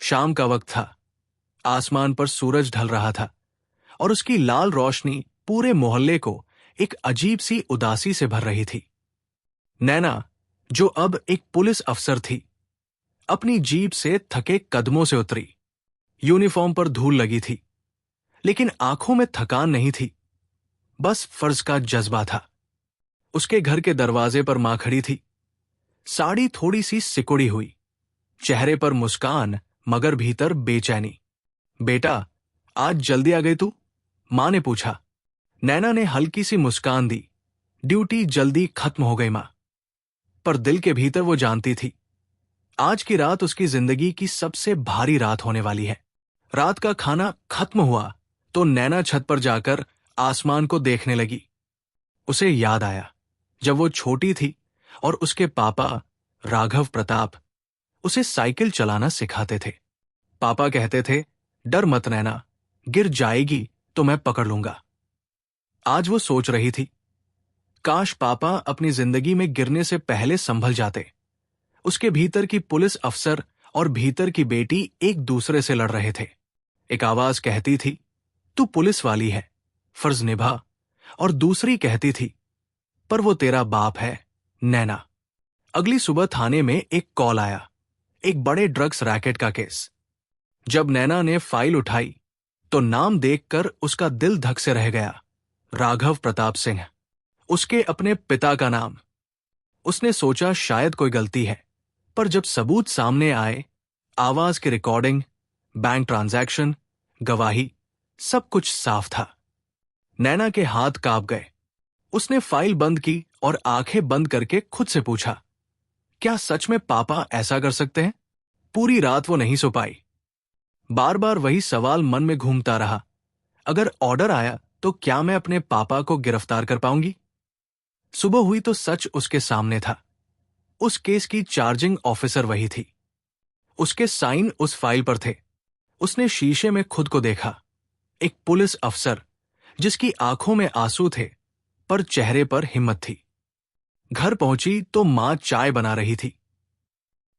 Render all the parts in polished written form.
शाम का वक्त था। आसमान पर सूरज ढल रहा था और उसकी लाल रोशनी पूरे मोहल्ले को एक अजीब सी उदासी से भर रही थी। नैना, जो अब एक पुलिस अफसर थी, अपनी जीप से थके कदमों से उतरी। यूनिफॉर्म पर धूल लगी थी, लेकिन आंखों में थकान नहीं थी, बस फर्ज का जज्बा था। उसके घर के दरवाजे पर मां खड़ी थी, साड़ी थोड़ी सी सिकुड़ी हुई, चेहरे पर मुस्कान मगर भीतर बेचैनी। बेटा, आज जल्दी आ गई तू? मां ने पूछा। नैना ने हल्की सी मुस्कान दी। ड्यूटी जल्दी खत्म हो गई मां। पर दिल के भीतर वो जानती थी, आज की रात उसकी जिंदगी की सबसे भारी रात होने वाली है। रात का खाना खत्म हुआ तो नैना छत पर जाकर आसमान को देखने लगी। उसे याद आया जब वो छोटी थी और उसके पापा राघव प्रताप उसे साइकिल चलाना सिखाते थे। पापा कहते थे, डर मत नैना, गिर जाएगी तो मैं पकड़ लूंगा। आज वो सोच रही थी, काश पापा अपनी जिंदगी में गिरने से पहले संभल जाते। उसके भीतर की पुलिस अफसर और भीतर की बेटी एक दूसरे से लड़ रहे थे। एक आवाज कहती थी, तू पुलिस वाली है, फर्ज निभा। और दूसरी कहती थी, पर वो तेरा बाप है नैना। अगली सुबह थाने में एक कॉल आया, एक बड़े ड्रग्स रैकेट का केस। जब नैना ने फाइल उठाई तो नाम देखकर उसका दिल धक से रह गया। राघव प्रताप सिंह, उसके अपने पिता का नाम। उसने सोचा शायद कोई गलती है, पर जब सबूत सामने आए, आवाज की रिकॉर्डिंग, बैंक ट्रांजैक्शन, गवाही, सब कुछ साफ था। नैना के हाथ कांप गए। उसने फाइल बंद की और आंखें बंद करके खुद से पूछा, क्या सच में पापा ऐसा कर सकते हैं? पूरी रात वो नहीं सो पाई। बार बार वही सवाल मन में घूमता रहा, अगर ऑर्डर आया तो क्या मैं अपने पापा को गिरफ्तार कर पाऊंगी? सुबह हुई तो सच उसके सामने था। उस केस की चार्जिंग ऑफिसर वही थी। उसके साइन उस फाइल पर थे। उसने शीशे में खुद को देखा, एक पुलिस अफसर जिसकी आंखों में आंसू थे पर चेहरे पर हिम्मत थी। घर पहुंची तो मां चाय बना रही थी।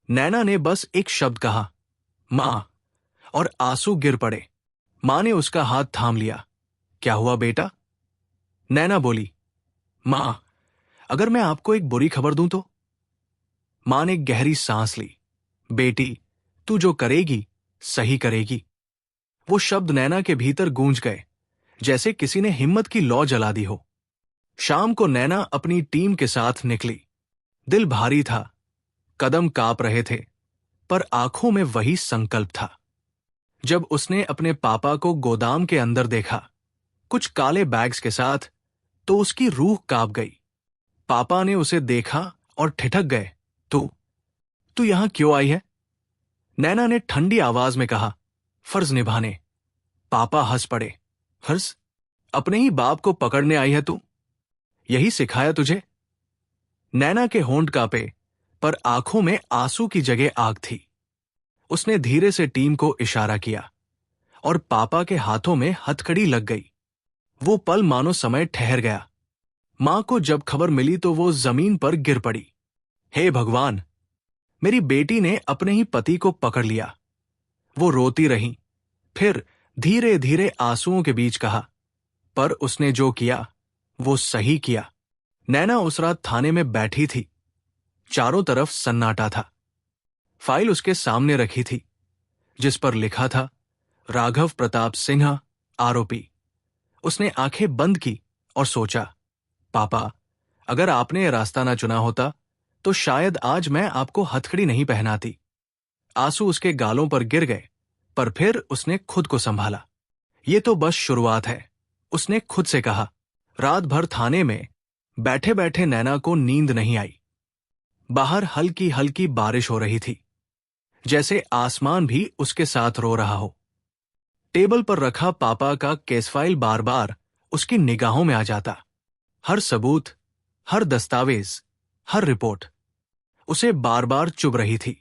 नैना ने बस एक शब्द कहा, मां, और आंसू गिर पड़े। मां ने उसका हाथ थाम लिया। क्या हुआ बेटा? नैना बोली, मां, अगर मैं आपको एक बुरी खबर दूं तो? मां ने गहरी सांस ली। बेटी, तू जो करेगी सही करेगी। वो शब्द नैना के भीतर गूंज गए, जैसे किसी ने हिम्मत की लौ जला दी हो। शाम को नैना अपनी टीम के साथ निकली। दिल भारी था, कदम कांप रहे थे, पर आंखों में वही संकल्प था। जब उसने अपने पापा को गोदाम के अंदर देखा, कुछ काले बैग्स के साथ, तो उसकी रूह कांप गई। पापा ने उसे देखा और ठिठक गए, तू यहां क्यों आई है? नैना ने ठंडी आवाज में कहा, फर्ज निभाने। पापा हंस पड़े। फर्ज? अपने ही बाप को पकड़ने आई है तू? यही सिखाया तुझे? नैना के होंठ कांपे, पर आंखों में आंसू की जगह आग थी। उसने धीरे से टीम को इशारा किया और पापा के हाथों में हथकड़ी लग गई। वो पल मानो समय ठहर गया। मां को जब खबर मिली तो वो जमीन पर गिर पड़ी। हे भगवान, मेरी बेटी ने अपने ही पति को पकड़ लिया। वो रोती रही, फिर धीरे धीरे आंसुओं के बीच कहा, पर उसने जो किया वो सही किया। नैना उस रात थाने में बैठी थी। चारों तरफ सन्नाटा था। फाइल उसके सामने रखी थी, जिस पर लिखा था, राघव प्रताप सिंह, आरोपी। उसने आंखें बंद की और सोचा, पापा, अगर आपने यह रास्ता ना चुना होता तो शायद आज मैं आपको हथकड़ी नहीं पहनाती। आंसू उसके गालों पर गिर गए, पर फिर उसने खुद को संभाला। ये तो बस शुरुआत है, उसने खुद से कहा। रात भर थाने में बैठे बैठे नैना को नींद नहीं आई। बाहर हल्की हल्की बारिश हो रही थी, जैसे आसमान भी उसके साथ रो रहा हो। टेबल पर रखा पापा का केस फाइल बार बार उसकी निगाहों में आ जाता। हर सबूत, हर दस्तावेज, हर रिपोर्ट उसे बार बार चुभ रही थी।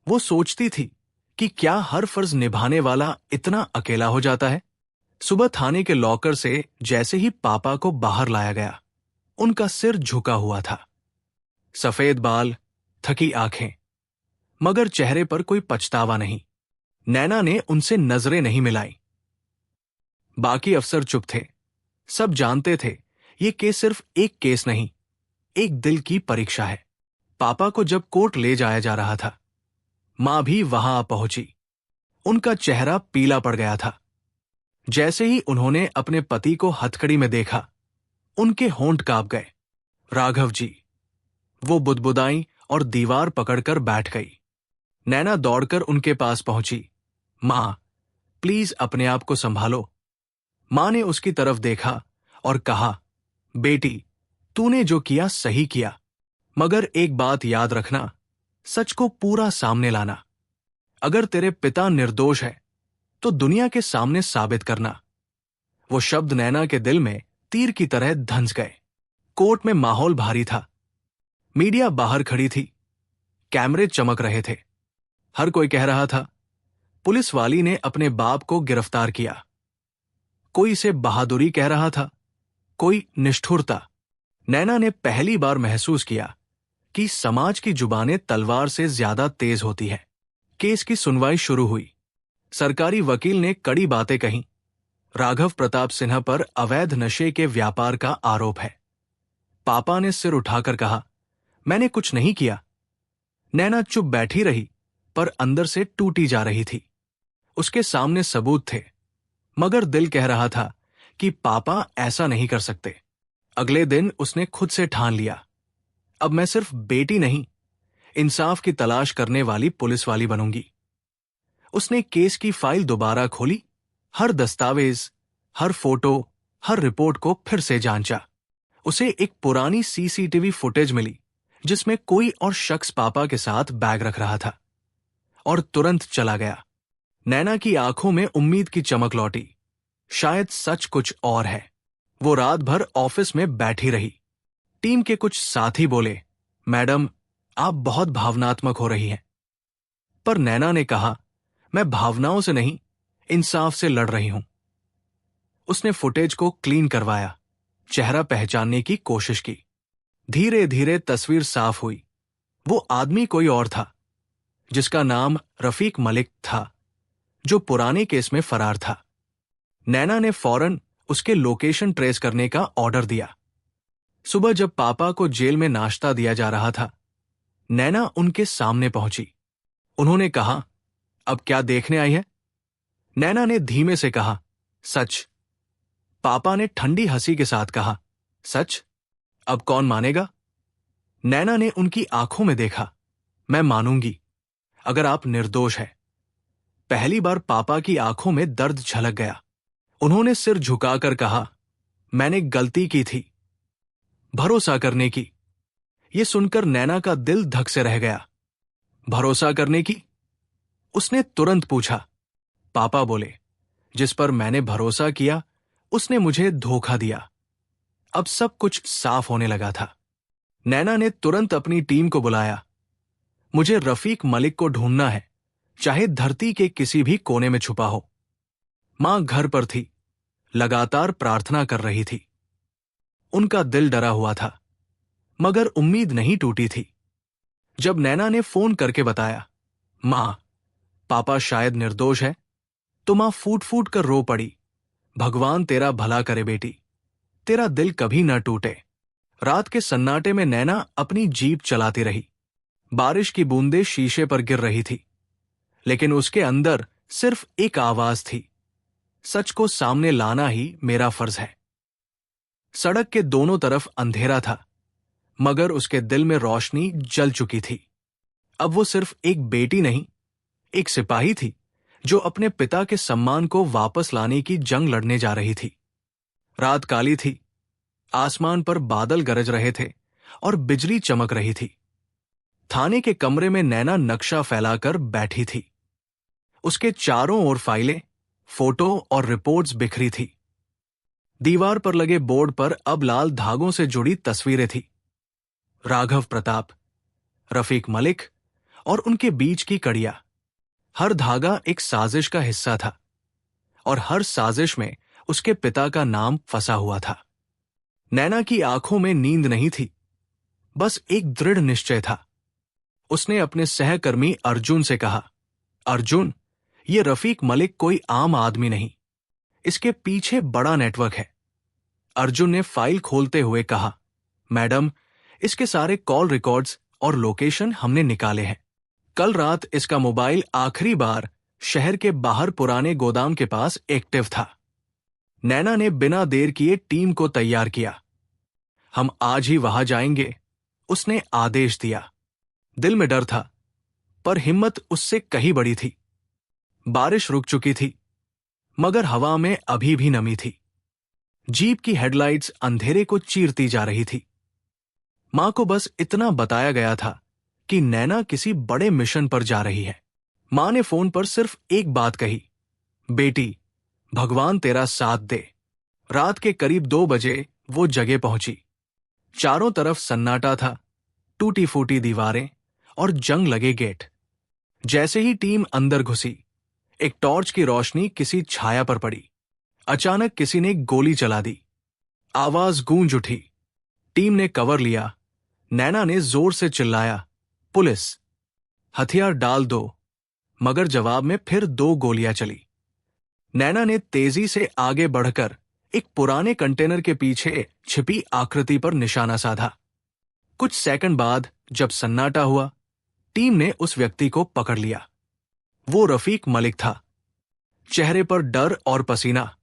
वो सोचती थी कि क्या हर फर्ज निभाने वाला इतना अकेला हो जाता है? सुबह थाने के लॉकर से जैसे ही पापा को बाहर लाया गया, उनका सिर झुका हुआ था। सफेद बाल, थकी आंखें, मगर चेहरे पर कोई पछतावा नहीं। नैना ने उनसे नजरें नहीं मिलाई। बाकी अफसर चुप थे। सब जानते थे ये केस सिर्फ एक केस नहीं, एक दिल की परीक्षा है। पापा को जब कोर्ट ले जाया जा रहा था, मां भी वहां आ पहुंची। उनका चेहरा पीला पड़ गया था। जैसे ही उन्होंने अपने पति को हथकड़ी में देखा, उनके होंठ कांप गए। राघव जी, वो बुदबुदाई और दीवार पकड़कर बैठ गई। नैना दौड़कर उनके पास पहुंची। मां, प्लीज अपने आप को संभालो। मां ने उसकी तरफ देखा और कहा, बेटी, तूने जो किया सही किया, मगर एक बात याद रखना, सच को पूरा सामने लाना। अगर तेरे पिता निर्दोष है तो दुनिया के सामने साबित करना। वो शब्द नैना के दिल में तीर की तरह धंस गए। कोर्ट में माहौल भारी था। मीडिया बाहर खड़ी थी। कैमरे चमक रहे थे। हर कोई कह रहा था, पुलिस वाली ने अपने बाप को गिरफ्तार किया। कोई इसे बहादुरी कह रहा था, कोई निष्ठुरता। नैना ने पहली बार महसूस किया कि समाज की जुबानें तलवार से ज्यादा तेज होती है। केस की सुनवाई शुरू हुई। सरकारी वकील ने कड़ी बातें कहीं। राघव प्रताप सिन्हा पर अवैध नशे के व्यापार का आरोप है। पापा ने सिर उठाकर कहा, मैंने कुछ नहीं किया। नैना चुप बैठी रही, पर अंदर से टूटी जा रही थी। उसके सामने सबूत थे, मगर दिल कह रहा था कि पापा ऐसा नहीं कर सकते। अगले दिन उसने खुद से ठान लिया, अब मैं सिर्फ बेटी नहीं, इंसाफ की तलाश करने वाली पुलिस वाली बनूंगी। उसने केस की फाइल दोबारा खोली, हर दस्तावेज, हर फोटो, हर रिपोर्ट को फिर से जांचा। उसे एक पुरानी सीसीटीवी फुटेज मिली जिसमें कोई और शख्स पापा के साथ बैग रख रहा था और तुरंत चला गया। नैना की आंखों में उम्मीद की चमक लौटी। शायद सच कुछ और है। वो रात भर ऑफिस में बैठी रही। टीम के कुछ साथी बोले, मैडम, आप बहुत भावनात्मक हो रही हैं। पर नैना ने कहा, मैं भावनाओं से नहीं, इंसाफ से लड़ रही हूं। उसने फुटेज को क्लीन करवाया, चेहरा पहचानने की कोशिश की। धीरे धीरे तस्वीर साफ हुई। वो आदमी कोई और था, जिसका नाम रफीक मलिक था, जो पुराने केस में फरार था। नैना ने फौरन उसके लोकेशन ट्रेस करने का ऑर्डर दिया। सुबह जब पापा को जेल में नाश्ता दिया जा रहा था, नैना उनके सामने पहुंची। उन्होंने कहा, अब क्या देखने आई है? नैना ने धीमे से कहा, सच। पापा ने ठंडी हंसी के साथ कहा, सच? अब कौन मानेगा? नैना ने उनकी आंखों में देखा, मैं मानूंगी, अगर आप निर्दोष हैं। पहली बार पापा की आंखों में दर्द झलक गया। उन्होंने सिर झुकाकर कहा, मैंने गलती की थी, भरोसा करने की। यह सुनकर नैना का दिल धक से रह गया। भरोसा करने की? उसने तुरंत पूछा। पापा बोले, जिस पर मैंने भरोसा किया उसने मुझे धोखा दिया। अब सब कुछ साफ होने लगा था। नैना ने तुरंत अपनी टीम को बुलाया। मुझे रफीक मलिक को ढूंढना है, चाहे धरती के किसी भी कोने में छुपा हो। मां घर पर थी, लगातार प्रार्थना कर रही थी। उनका दिल डरा हुआ था, मगर उम्मीद नहीं टूटी थी। जब नैना ने फोन करके बताया, मां, पापा शायद निर्दोष है, तो मां फूट फूट कर रो पड़ी। भगवान तेरा भला करे बेटी, तेरा दिल कभी न टूटे। रात के सन्नाटे में नैना अपनी जीप चलाती रही। बारिश की बूंदें शीशे पर गिर रही थी, लेकिन उसके अंदर सिर्फ एक आवाज थी, सच को सामने लाना ही मेरा फर्ज है। सड़क के दोनों तरफ अंधेरा था, मगर उसके दिल में रोशनी जल चुकी थी। अब वो सिर्फ एक बेटी नहीं, एक सिपाही थी जो अपने पिता के सम्मान को वापस लाने की जंग लड़ने जा रही थी। रात काली थी, आसमान पर बादल गरज रहे थे और बिजली चमक रही थी। थाने के कमरे में नैना नक्शा फैलाकर बैठी थी। उसके चारों ओर फाइलें, फोटो और रिपोर्ट्स बिखरी थी। दीवार पर लगे बोर्ड पर अब लाल धागों से जुड़ी तस्वीरें थी। राघव प्रताप, रफीक मलिक और उनके बीच की कड़ियां। हर धागा एक साजिश का हिस्सा था और हर साजिश में उसके पिता का नाम फंसा हुआ था। नैना की आंखों में नींद नहीं थी, बस एक दृढ़ निश्चय था। उसने अपने सहकर्मी अर्जुन से कहा, अर्जुन, ये रफीक मलिक कोई आम आदमी नहीं, इसके पीछे बड़ा नेटवर्क है। अर्जुन ने फाइल खोलते हुए कहा, मैडम, इसके सारे कॉल रिकॉर्ड्स और लोकेशन हमने निकाले हैं। कल रात इसका मोबाइल आखिरी बार शहर के बाहर पुराने गोदाम के पास एक्टिव था। नैना ने बिना देर किए टीम को तैयार किया। हम आज ही वहां जाएंगे, उसने आदेश दिया। दिल में डर था, पर हिम्मत उससे कहीं बड़ी थी। बारिश रुक चुकी थी, मगर हवा में अभी भी नमी थी। जीप की हेडलाइट्स अंधेरे को चीरती जा रही थी। मां को बस इतना बताया गया था कि नैना किसी बड़े मिशन पर जा रही है। मां ने फोन पर सिर्फ एक बात कही, बेटी, भगवान तेरा साथ दे। रात के करीब 2 बजे वो जगह पहुंची। चारों तरफ सन्नाटा था, टूटी फूटी दीवारें और जंग लगे गेट। जैसे ही टीम अंदर घुसी, एक टॉर्च की रोशनी किसी छाया पर पड़ी। अचानक किसी ने गोली चला दी। आवाज गूंज उठी। टीम ने कवर लिया। नैना ने जोर से चिल्लाया, पुलिस, हथियार डाल दो, मगर जवाब में फिर 2 गोलियां चली। नैना ने तेजी से आगे बढ़कर एक पुराने कंटेनर के पीछे छिपी आकृति पर निशाना साधा। कुछ सेकंड बाद जब सन्नाटा हुआ, टीम ने उस व्यक्ति को पकड़ लिया। वो रफीक मलिक था, चेहरे पर डर और पसीना।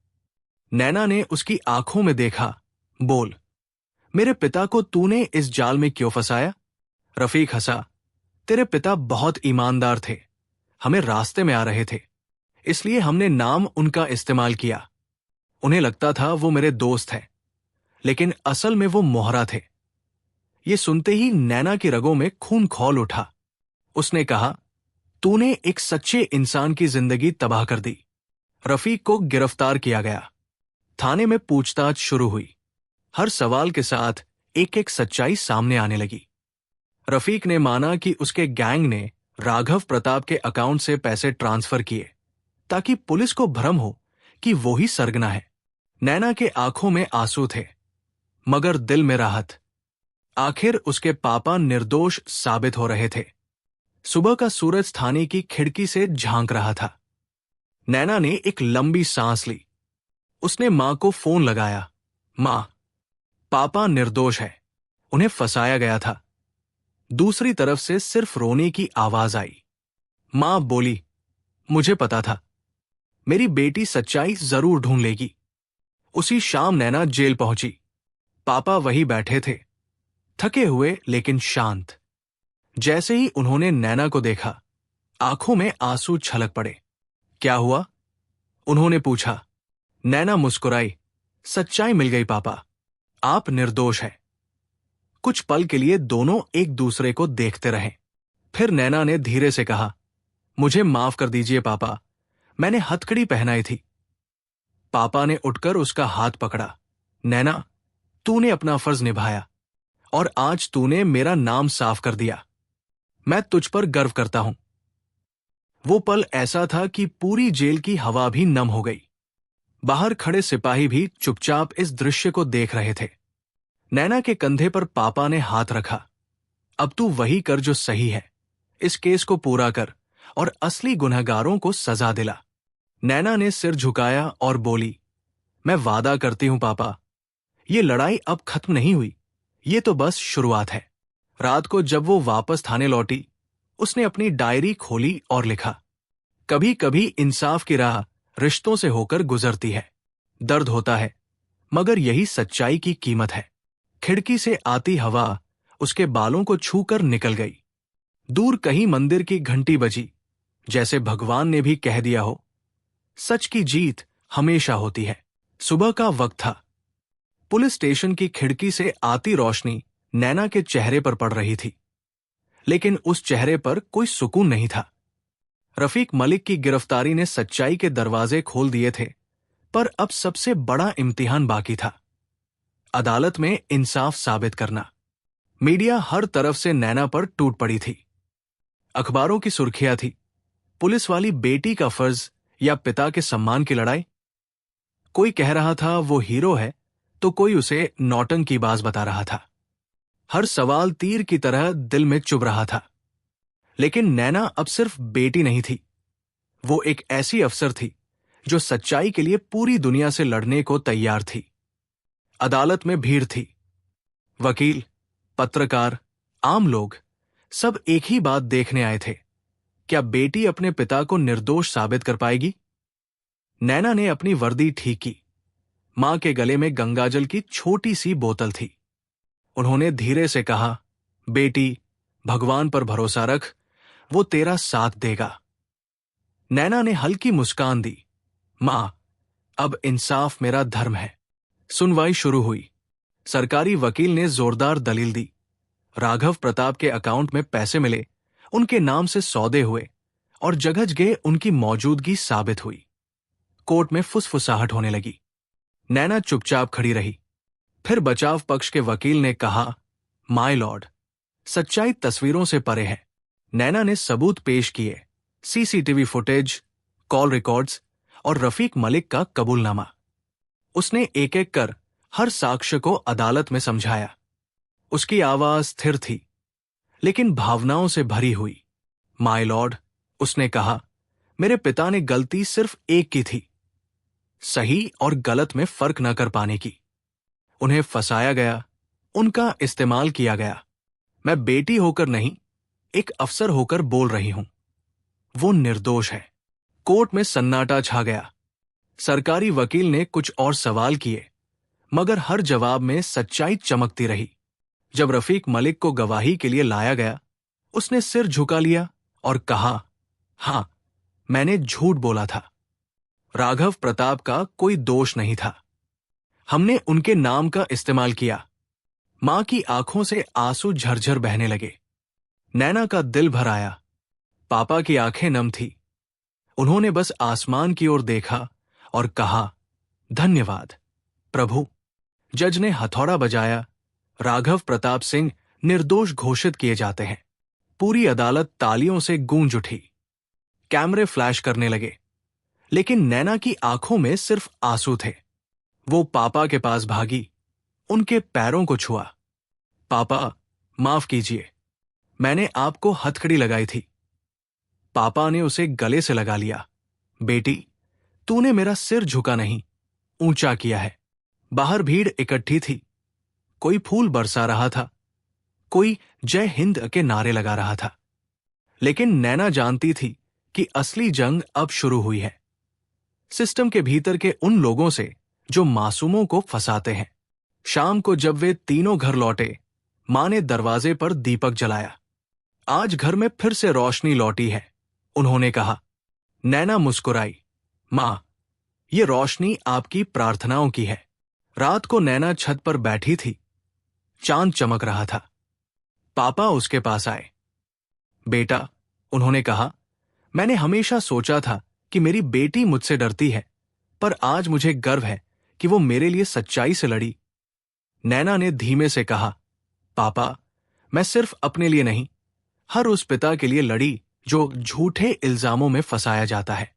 नैना ने उसकी आंखों में देखा। बोल, मेरे पिता को तूने इस जाल में क्यों फंसाया? रफीक हंसा, तेरे पिता बहुत ईमानदार थे, हमें रास्ते में आ रहे थे, इसलिए हमने नाम उनका इस्तेमाल किया। उन्हें लगता था वो मेरे दोस्त हैं, लेकिन असल में वो मोहरा थे। ये सुनते ही नैना की रगों में खून खौल उठा। उसने कहा, तूने एक सच्चे इंसान की जिंदगी तबाह कर दी। रफीक को गिरफ्तार किया गया। थाने में पूछताछ शुरू हुई। हर सवाल के साथ एक एक सच्चाई सामने आने लगी। रफीक ने माना कि उसके गैंग ने राघव प्रताप के अकाउंट से पैसे ट्रांसफर किए ताकि पुलिस को भ्रम हो कि वो ही सरगना है। नैना के आंखों में आंसू थे, मगर दिल में राहत। आखिर उसके पापा निर्दोष साबित हो रहे थे। सुबह का सूरज थाने की खिड़की से झांक रहा था। नैना ने एक लंबी सांस ली। उसने मां को फोन लगाया, मां, पापा निर्दोष है, उन्हें फंसाया गया था। दूसरी तरफ से सिर्फ रोने की आवाज आई। मां बोली, मुझे पता था, मेरी बेटी सच्चाई जरूर ढूंढ लेगी। उसी शाम नैना जेल पहुंची। पापा वही बैठे थे, थके हुए लेकिन शांत। जैसे ही उन्होंने नैना को देखा, आंखों में आंसू छलक पड़े। क्या हुआ? उन्होंने पूछा। नैना मुस्कुराई, सच्चाई मिल गई पापा, आप निर्दोष हैं। कुछ पल के लिए दोनों एक दूसरे को देखते रहे। फिर नैना ने धीरे से कहा, मुझे माफ कर दीजिए पापा, मैंने हथकड़ी पहनाई थी। पापा ने उठकर उसका हाथ पकड़ा। नैना, तूने अपना फर्ज निभाया और आज तूने मेरा नाम साफ कर दिया। मैं तुझ पर गर्व करता हूं। वो पल ऐसा था कि पूरी जेल की हवा भी नम हो गई। बाहर खड़े सिपाही भी चुपचाप इस दृश्य को देख रहे थे। नैना के कंधे पर पापा ने हाथ रखा। अब तू वही कर जो सही है, इस केस को पूरा कर और असली गुनहगारों को सजा दिला। नैना ने सिर झुकाया और बोली, मैं वादा करती हूं पापा, ये लड़ाई अब खत्म नहीं हुई, ये तो बस शुरुआत है। रात को जब वो वापस थाने लौटी, उसने अपनी डायरी खोली और लिखा, कभी कभी इंसाफ की राह रिश्तों से होकर गुजरती है। दर्द होता है, मगर यही सच्चाई की कीमत है। खिड़की से आती हवा उसके बालों को छूकर निकल गई। दूर कहीं मंदिर की घंटी बजी, जैसे भगवान ने भी कह दिया हो, सच की जीत हमेशा होती है। सुबह का वक्त था। पुलिस स्टेशन की खिड़की से आती रोशनी नैना के चेहरे पर पड़ रही थी, लेकिन उस चेहरे पर कोई सुकून नहीं था। रफीक मलिक की गिरफ्तारी ने सच्चाई के दरवाजे खोल दिए थे, पर अब सबसे बड़ा इम्तिहान बाकी था, अदालत में इंसाफ साबित करना। मीडिया हर तरफ से नैना पर टूट पड़ी थी। अखबारों की सुर्खियां थी, पुलिस वाली बेटी का फर्ज या पिता के सम्मान की लड़ाई। कोई कह रहा था वो हीरो है, तो कोई उसे नौटंकीबाज बता रहा था। हर सवाल तीर की तरह दिल में चुभ रहा था। लेकिन नैना अब सिर्फ बेटी नहीं थी, वो एक ऐसी अफसर थी जो सच्चाई के लिए पूरी दुनिया से लड़ने को तैयार थी। अदालत में भीड़ थी। वकील, पत्रकार, आम लोग सब एक ही बात देखने आए थे। क्या बेटी अपने पिता को निर्दोष साबित कर पाएगी? नैना ने अपनी वर्दी ठीक की। मां के गले में गंगाजल की छोटी सी बोतल थी। उन्होंने धीरे से कहा, बेटी, भगवान पर भरोसा रख, वो तेरा साथ देगा। नैना ने हल्की मुस्कान दी। मां, अब इंसाफ मेरा धर्म है। सुनवाई शुरू हुई। सरकारी वकील ने जोरदार दलील दी। राघव प्रताप के अकाउंट में पैसे मिले, उनके नाम से सौदे हुए और जगह जगह उनकी मौजूदगी साबित हुई। कोर्ट में फुसफुसाहट होने लगी। नैना चुपचाप खड़ी रही। फिर बचाव पक्ष के वकील ने कहा, माय लॉर्ड, सच्चाई तस्वीरों से परे है। नैना ने सबूत पेश किए, सीसीटीवी फुटेज, कॉल रिकॉर्ड्स और रफीक मलिक का कबूलनामा। उसने एक एक कर हर साक्ष्य को अदालत में समझाया। उसकी आवाज स्थिर थी, लेकिन भावनाओं से भरी हुई। माय लॉर्ड, उसने कहा, मेरे पिता ने गलती सिर्फ एक की थी, सही और गलत में फर्क न कर पाने की। उन्हें फंसाया गया, उनका इस्तेमाल किया गया। मैं बेटी होकर नहीं, एक अफसर होकर बोल रही हूं। वो निर्दोष है। कोर्ट में सन्नाटा छा गया। सरकारी वकील ने कुछ और सवाल किए, मगर हर जवाब में सच्चाई चमकती रही। जब रफीक मलिक को गवाही के लिए लाया गया, उसने सिर झुका लिया और कहा, हां, मैंने झूठ बोला था। राघव प्रताप का कोई दोष नहीं था। हमने उनके नाम का इस्तेमाल किया। मां की आंखों से आंसू झरझर बहने लगे। नैना का दिल भर आया। पापा की आंखें नम थी। उन्होंने बस आसमान की ओर देखा और कहा, धन्यवाद प्रभु। जज ने हथौड़ा बजाया। राघव प्रताप सिंह निर्दोष घोषित किए जाते हैं। पूरी अदालत तालियों से गूंज उठी। कैमरे फ्लैश करने लगे, लेकिन नैना की आंखों में सिर्फ आंसू थे। वो पापा के पास भागी, उनके पैरों को छुआ। पापा, माफ कीजिए, मैंने आपको हथकड़ी लगाई थी। पापा ने उसे गले से लगा लिया। बेटी, तूने मेरा सिर झुका नहीं, ऊंचा किया है। बाहर भीड़ इकट्ठी थी। कोई फूल बरसा रहा था, कोई जय हिंद के नारे लगा रहा था। लेकिन नैना जानती थी कि असली जंग अब शुरू हुई है। सिस्टम के भीतर के उन लोगों से जो मासूमों को फंसाते हैं। शाम को जब वे तीनों घर लौटे, मां ने दरवाजे पर दीपक जलाया। आज घर में फिर से रोशनी लौटी है, उन्होंने कहा। नैना मुस्कुराई। मां, ये रोशनी आपकी प्रार्थनाओं की है। रात को नैना छत पर बैठी थी। चांद चमक रहा था। पापा उसके पास आए। बेटा, उन्होंने कहा, मैंने हमेशा सोचा था कि मेरी बेटी मुझसे डरती है, पर आज मुझे गर्व है कि वो मेरे लिए सच्चाई से लड़ी। नैना ने धीमे से कहा, पापा, मैं सिर्फ अपने लिए नहीं, हर उस पिता के लिए लड़ी जो झूठे इल्जामों में फंसाया जाता है।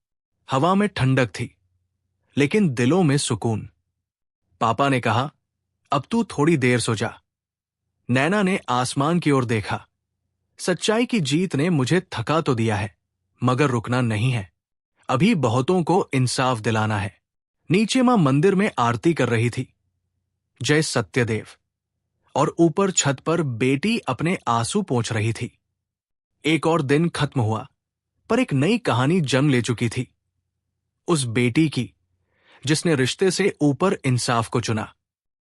हवा में ठंडक थी, लेकिन दिलों में सुकून। पापा ने कहा, अब तू थोड़ी देर सो जा। नैना ने आसमान की ओर देखा। सच्चाई की जीत ने मुझे थका तो दिया है, मगर रुकना नहीं है। अभी बहुतों को इंसाफ दिलाना है। नीचे मां मंदिर में आरती कर रही थी, जय सत्यदेव। और ऊपर छत पर बेटी अपने आंसू पोंछ रही थी। एक और दिन खत्म हुआ, पर एक नई कहानी जन्म ले चुकी थी। उस बेटी की जिसने रिश्ते से ऊपर इंसाफ को चुना।